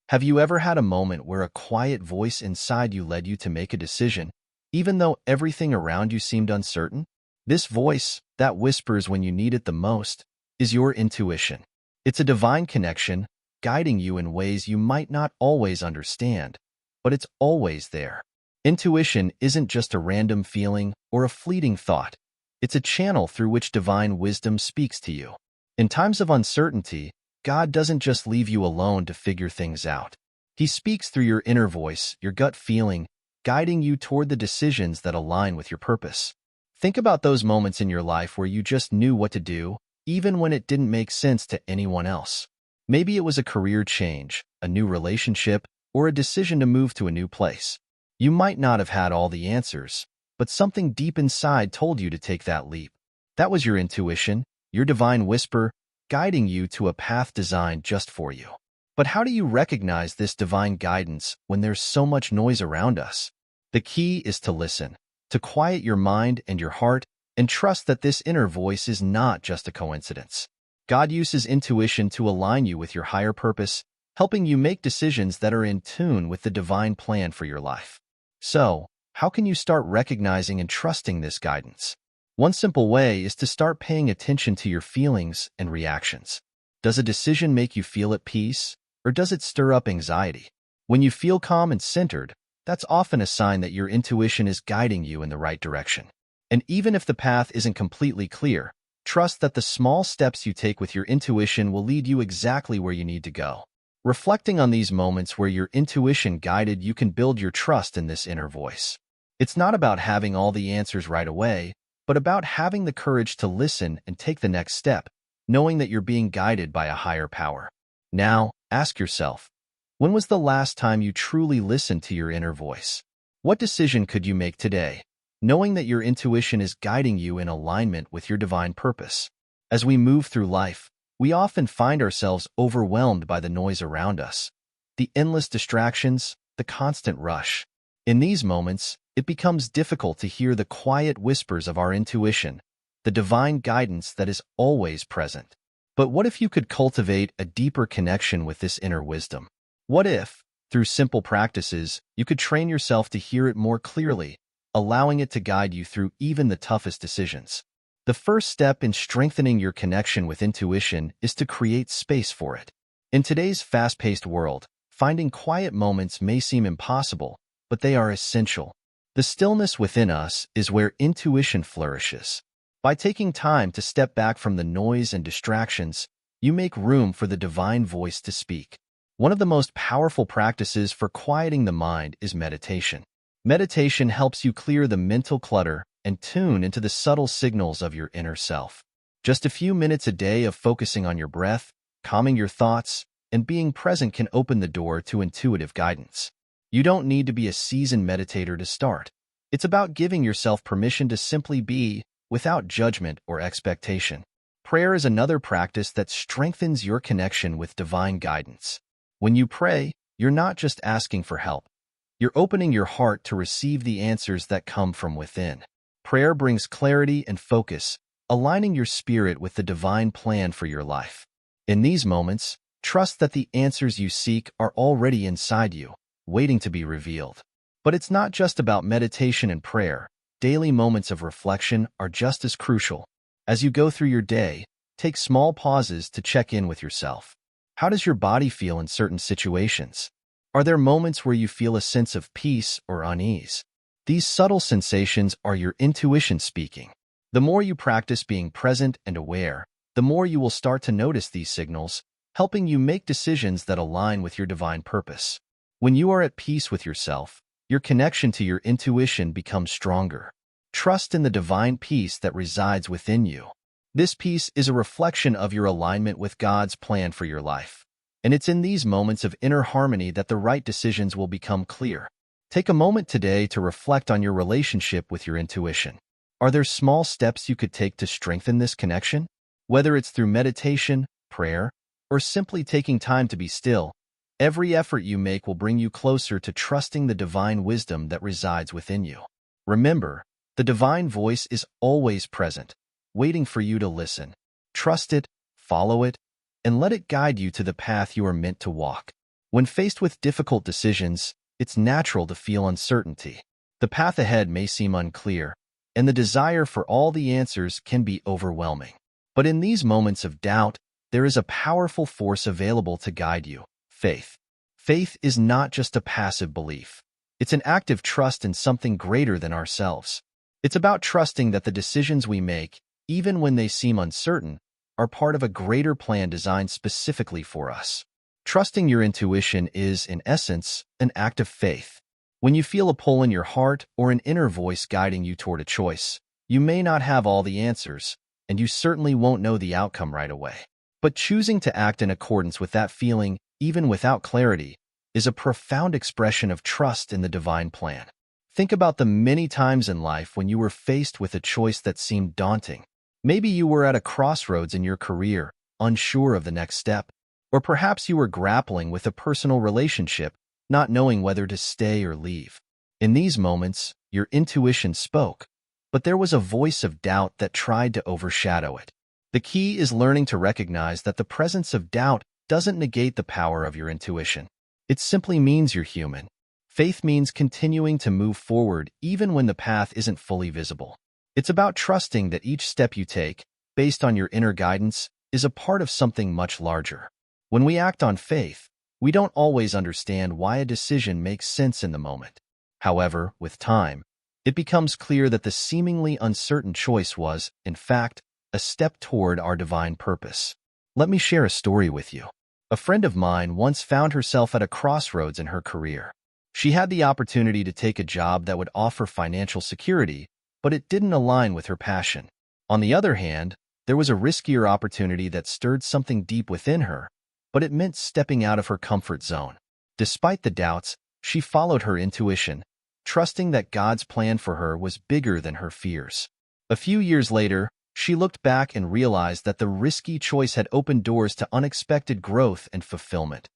Have you ever had a moment where a quiet voice inside you led you to make a decision, even though everything around you seemed uncertain? This voice, that whispers when you need it the most, is your intuition. It's a divine connection, guiding you in ways you might not always understand, but it's always there. Intuition isn't just a random feeling or a fleeting thought. It's a channel through which divine wisdom speaks to you. In times of uncertainty, God doesn't just leave you alone to figure things out. He speaks through your inner voice, your gut feeling, guiding you toward the decisions that align with your purpose. Think about those moments in your life where you just knew what to do, even when it didn't make sense to anyone else. Maybe it was a career change, a new relationship, or a decision to move to a new place. You might not have had all the answers, but something deep inside told you to take that leap. That was your intuition, your divine whisper, guiding you to a path designed just for you. But how do you recognize this divine guidance when there's so much noise around us? The key is to listen, to quiet your mind and your heart, and trust that this inner voice is not just a coincidence. God uses intuition to align you with your higher purpose, helping you make decisions that are in tune with the divine plan for your life. So, how can you start recognizing and trusting this guidance? One simple way is to start paying attention to your feelings and reactions. Does a decision make you feel at peace, or does it stir up anxiety? When you feel calm and centered, that's often a sign that your intuition is guiding you in the right direction. And even if the path isn't completely clear, trust that the small steps you take with your intuition will lead you exactly where you need to go. Reflecting on these moments where your intuition guided you can build your trust in this inner voice. It's not about having all the answers right away, but about having the courage to listen and take the next step, knowing that you're being guided by a higher power. Now, ask yourself, when was the last time you truly listened to your inner voice? What decision could you make today, knowing that your intuition is guiding you in alignment with your divine purpose? As we move through life, we often find ourselves overwhelmed by the noise around us, the endless distractions, the constant rush. In these moments, it becomes difficult to hear the quiet whispers of our intuition, the divine guidance that is always present. But what if you could cultivate a deeper connection with this inner wisdom? What if, through simple practices, you could train yourself to hear it more clearly, allowing it to guide you through even the toughest decisions? The first step in strengthening your connection with intuition is to create space for it. In today's fast-paced world, finding quiet moments may seem impossible, but they are essential. The stillness within us is where intuition flourishes. By taking time to step back from the noise and distractions, you make room for the divine voice to speak. One of the most powerful practices for quieting the mind is meditation. Meditation helps you clear the mental clutter and tune into the subtle signals of your inner self. Just a few minutes a day of focusing on your breath, calming your thoughts, and being present can open the door to intuitive guidance. You don't need to be a seasoned meditator to start. It's about giving yourself permission to simply be, without judgment or expectation. Prayer is another practice that strengthens your connection with divine guidance. When you pray, you're not just asking for help. You're opening your heart to receive the answers that come from within. Prayer brings clarity and focus, aligning your spirit with the divine plan for your life. In these moments, trust that the answers you seek are already inside you, waiting to be revealed. But it's not just about meditation and prayer. Daily moments of reflection are just as crucial. As you go through your day, take small pauses to check in with yourself. How does your body feel in certain situations? Are there moments where you feel a sense of peace or unease? These subtle sensations are your intuition speaking. The more you practice being present and aware, the more you will start to notice these signals, helping you make decisions that align with your divine purpose. When you are at peace with yourself, your connection to your intuition becomes stronger. Trust in the divine peace that resides within you. This peace is a reflection of your alignment with God's plan for your life. And it's in these moments of inner harmony that the right decisions will become clear. Take a moment today to reflect on your relationship with your intuition. Are there small steps you could take to strengthen this connection? Whether it's through meditation, prayer, or simply taking time to be still, every effort you make will bring you closer to trusting the divine wisdom that resides within you. Remember, the divine voice is always present, waiting for you to listen. Trust it, follow it, and let it guide you to the path you are meant to walk. When faced with difficult decisions, it's natural to feel uncertainty. The path ahead may seem unclear, and the desire for all the answers can be overwhelming. But in these moments of doubt, there is a powerful force available to guide you: faith. Faith is not just a passive belief. It's an active trust in something greater than ourselves. It's about trusting that the decisions we make, even when they seem uncertain, are part of a greater plan designed specifically for us. Trusting your intuition is, in essence, an act of faith. When you feel a pull in your heart or an inner voice guiding you toward a choice, you may not have all the answers, and you certainly won't know the outcome right away. But choosing to act in accordance with that feeling, even without clarity, is a profound expression of trust in the divine plan. Think about the many times in life when you were faced with a choice that seemed daunting. Maybe you were at a crossroads in your career, unsure of the next step, or perhaps you were grappling with a personal relationship, not knowing whether to stay or leave. In these moments, your intuition spoke, but there was a voice of doubt that tried to overshadow it. The key is learning to recognize that the presence of doubt doesn't negate the power of your intuition. It simply means you're human. Faith means continuing to move forward even when the path isn't fully visible. It's about trusting that each step you take, based on your inner guidance, is a part of something much larger. When we act on faith, we don't always understand why a decision makes sense in the moment. However, with time, it becomes clear that the seemingly uncertain choice was, in fact, a step toward our divine purpose. Let me share a story with you. A friend of mine once found herself at a crossroads in her career. She had the opportunity to take a job that would offer financial security, but it didn't align with her passion. On the other hand, there was a riskier opportunity that stirred something deep within her, but it meant stepping out of her comfort zone. Despite the doubts, she followed her intuition, trusting that God's plan for her was bigger than her fears. A few years later, she looked back and realized that the risky choice had opened doors to unexpected growth and fulfillment.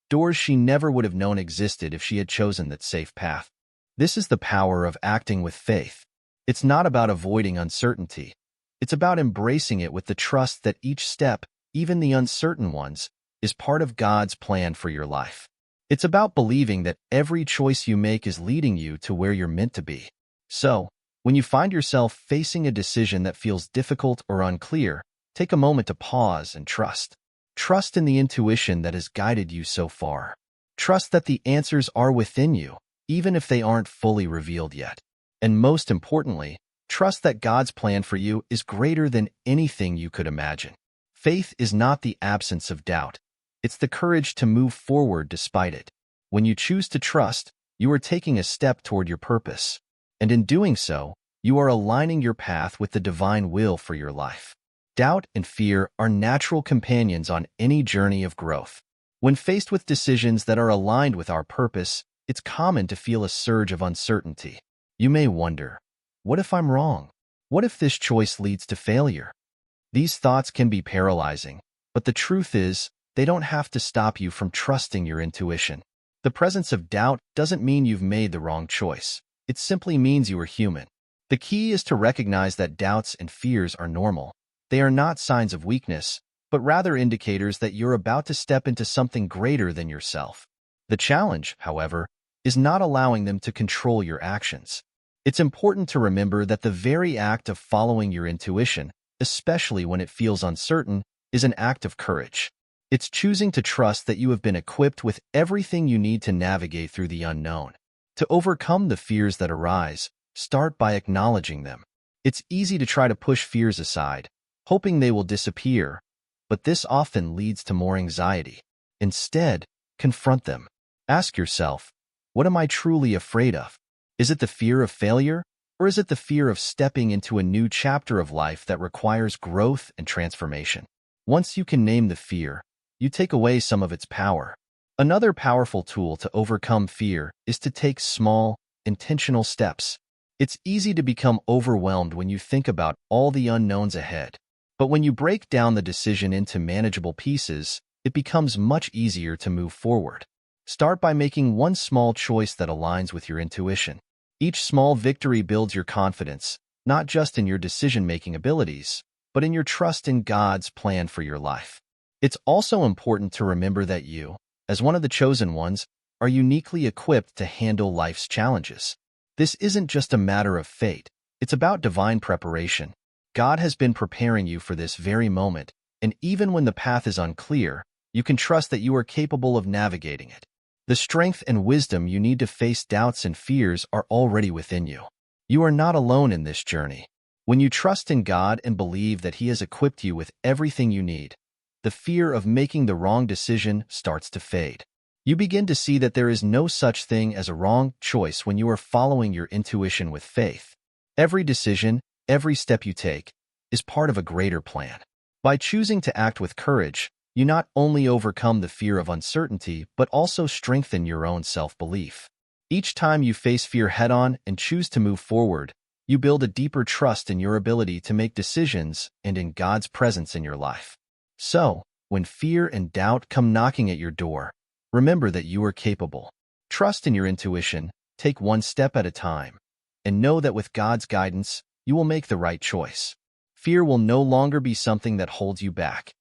Doors she never would have known existed if she had chosen that safe path. This is the power of acting with faith. It's not about avoiding uncertainty. It's about embracing it with the trust that each step, even the uncertain ones, is part of God's plan for your life. It's about believing that every choice you make is leading you to where you're meant to be. So, when you find yourself facing a decision that feels difficult or unclear, take a moment to pause and trust. Trust in the intuition that has guided you so far. Trust that the answers are within you, even if they aren't fully revealed yet. And most importantly, trust that God's plan for you is greater than anything you could imagine. Faith is not the absence of doubt. It's the courage to move forward despite it. When you choose to trust, you are taking a step toward your purpose. And in doing so, you are aligning your path with the divine will for your life. Doubt and fear are natural companions on any journey of growth. When faced with decisions that are aligned with our purpose, it's common to feel a surge of uncertainty. You may wonder, what if I'm wrong? What if this choice leads to failure? These thoughts can be paralyzing, but the truth is, they don't have to stop you from trusting your intuition. The presence of doubt doesn't mean you've made the wrong choice. It simply means you are human. The key is to recognize that doubts and fears are normal. They are not signs of weakness, but rather indicators that you're about to step into something greater than yourself. The challenge, however, is not allowing them to control your actions. It's important to remember that the very act of following your intuition, especially when it feels uncertain, is an act of courage. It's choosing to trust that you have been equipped with everything you need to navigate through the unknown. To overcome the fears that arise, start by acknowledging them. It's easy to try to push fears aside, hoping they will disappear, but this often leads to more anxiety. Instead, confront them. Ask yourself, what am I truly afraid of? Is it the fear of failure, or is it the fear of stepping into a new chapter of life that requires growth and transformation? Once you can name the fear, you take away some of its power. Another powerful tool to overcome fear is to take small, intentional steps. It's easy to become overwhelmed when you think about all the unknowns ahead. But when you break down the decision into manageable pieces, it becomes much easier to move forward. Start by making one small choice that aligns with your intuition. Each small victory builds your confidence, not just in your decision-making abilities, but in your trust in God's plan for your life. It's also important to remember that you, as one of the chosen ones, are uniquely equipped to handle life's challenges. This isn't just a matter of fate. It's about divine preparation. God has been preparing you for this very moment, and even when the path is unclear, you can trust that you are capable of navigating it. The strength and wisdom you need to face doubts and fears are already within you. You are not alone in this journey. When you trust in God and believe that He has equipped you with everything you need, the fear of making the wrong decision starts to fade. You begin to see that there is no such thing as a wrong choice when you are following your intuition with faith. Every decision, every step you take, is part of a greater plan. By choosing to act with courage, you not only overcome the fear of uncertainty, but also strengthen your own self-belief. Each time you face fear head-on and choose to move forward, you build a deeper trust in your ability to make decisions and in God's presence in your life. So, when fear and doubt come knocking at your door, remember that you are capable. Trust in your intuition, take one step at a time, and know that with God's guidance, you will make the right choice. Fear will no longer be something that holds you back.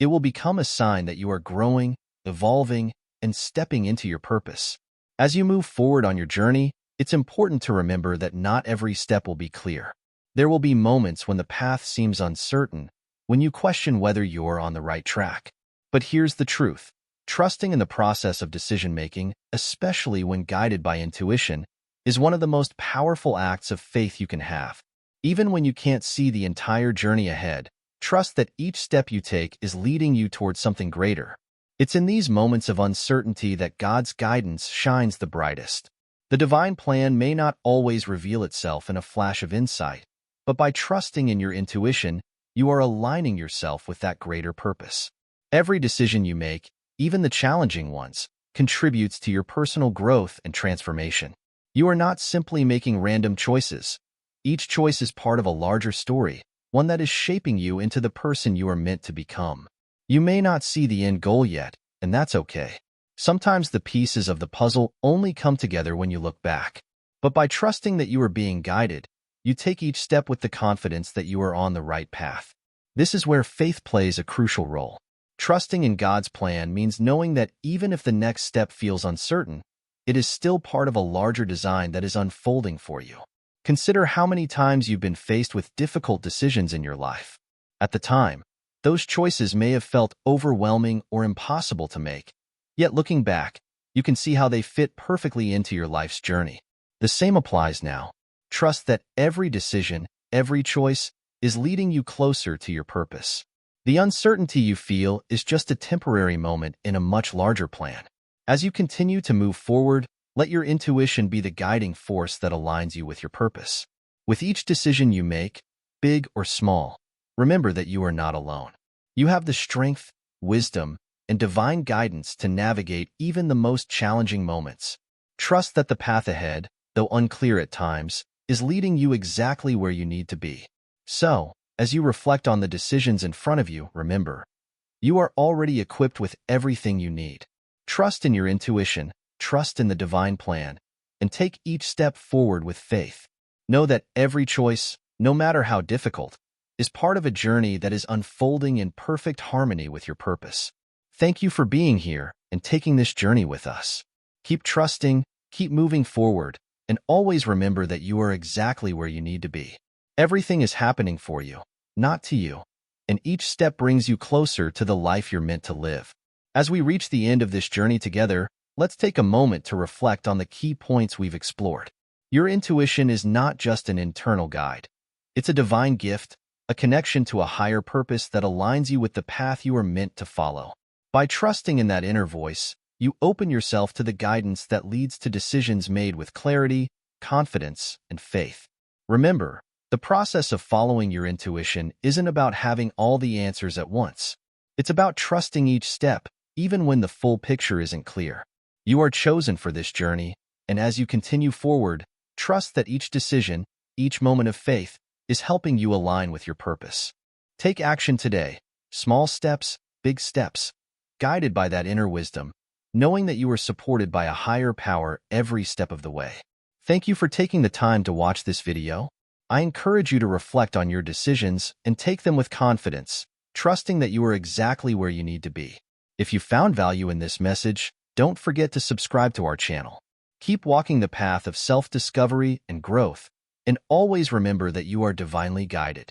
It will become a sign that you are growing, evolving, and stepping into your purpose. As you move forward on your journey, it's important to remember that not every step will be clear. There will be moments when the path seems uncertain, when you question whether you're on the right track. But here's the truth. Trusting in the process of decision-making, especially when guided by intuition, is one of the most powerful acts of faith you can have. Even when you can't see the entire journey ahead, trust that each step you take is leading you towards something greater. It's in these moments of uncertainty that God's guidance shines the brightest. The divine plan may not always reveal itself in a flash of insight, but by trusting in your intuition, you are aligning yourself with that greater purpose. Every decision you make, even the challenging ones, contributes to your personal growth and transformation. You are not simply making random choices. Each choice is part of a larger story, one that is shaping you into the person you are meant to become. You may not see the end goal yet, and that's okay. Sometimes the pieces of the puzzle only come together when you look back. But by trusting that you are being guided, you take each step with the confidence that you are on the right path. This is where faith plays a crucial role. Trusting in God's plan means knowing that even if the next step feels uncertain, it is still part of a larger design that is unfolding for you. Consider how many times you've been faced with difficult decisions in your life. At the time, those choices may have felt overwhelming or impossible to make. Yet looking back, you can see how they fit perfectly into your life's journey. The same applies now. Trust that every decision, every choice, is leading you closer to your purpose. The uncertainty you feel is just a temporary moment in a much larger plan. As you continue to move forward, let your intuition be the guiding force that aligns you with your purpose. With each decision you make, big or small, remember that you are not alone. You have the strength, wisdom, and divine guidance to navigate even the most challenging moments. Trust that the path ahead, though unclear at times, is leading you exactly where you need to be. So, as you reflect on the decisions in front of you, remember, you are already equipped with everything you need. Trust in your intuition, trust in the divine plan, and take each step forward with faith. Know that every choice, no matter how difficult, is part of a journey that is unfolding in perfect harmony with your purpose. Thank you for being here and taking this journey with us. Keep trusting, keep moving forward, and always remember that you are exactly where you need to be. Everything is happening for you, not to you, and each step brings you closer to the life you're meant to live. As we reach the end of this journey together, let's take a moment to reflect on the key points we've explored. Your intuition is not just an internal guide. It's a divine gift, a connection to a higher purpose that aligns you with the path you are meant to follow. By trusting in that inner voice, you open yourself to the guidance that leads to decisions made with clarity, confidence, and faith. Remember, the process of following your intuition isn't about having all the answers at once. It's about trusting each step, even when the full picture isn't clear. You are chosen for this journey, and as you continue forward, trust that each decision, each moment of faith, is helping you align with your purpose. Take action today, small steps, big steps, guided by that inner wisdom, knowing that you are supported by a higher power every step of the way. Thank you for taking the time to watch this video. I encourage you to reflect on your decisions and take them with confidence, trusting that you are exactly where you need to be. If you found value in this message, don't forget to subscribe to our channel. Keep walking the path of self-discovery and growth, and always remember that you are divinely guided.